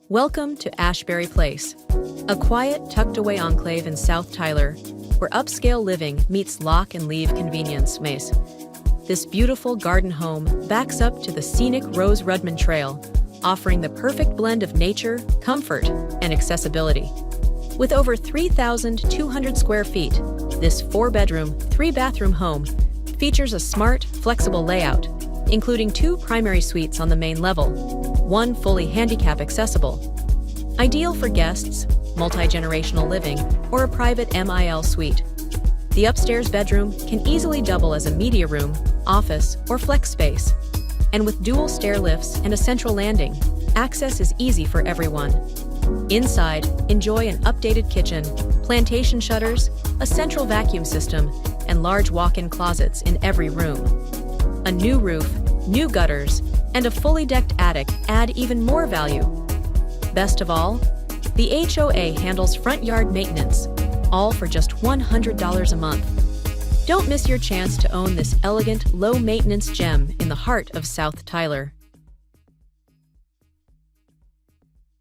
Welcome to Ashbury Place, a quiet, tucked-away enclave in South Tyler, where upscale living meets lock-and-leave convenience. This beautiful garden home backs up to the scenic Rose Rudman Trail, offering the perfect blend of nature, comfort, and accessibility. With over 3,200 square feet, this 4-bedroom, 3-bathroom home features a smart, flexible layout, including 2 primary suites on the main level, 1 fully handicap accessible. Ideal for guests, multi-generational living, or a private MIL suite. The upstairs bedroom can easily double as a media room, office, or flex space. And with dual stair lifts and a central landing, access is easy for everyone. Inside, enjoy an updated kitchen, plantation shutters, a central vacuum system, and large walk-in closets in every room. A new roof, new gutters, and a fully decked attic add even more value. Best of all, the HOA handles front yard maintenance, all for just $100 a month. Don't miss your chance to own this elegant, low-maintenance gem in the heart of South Tyler.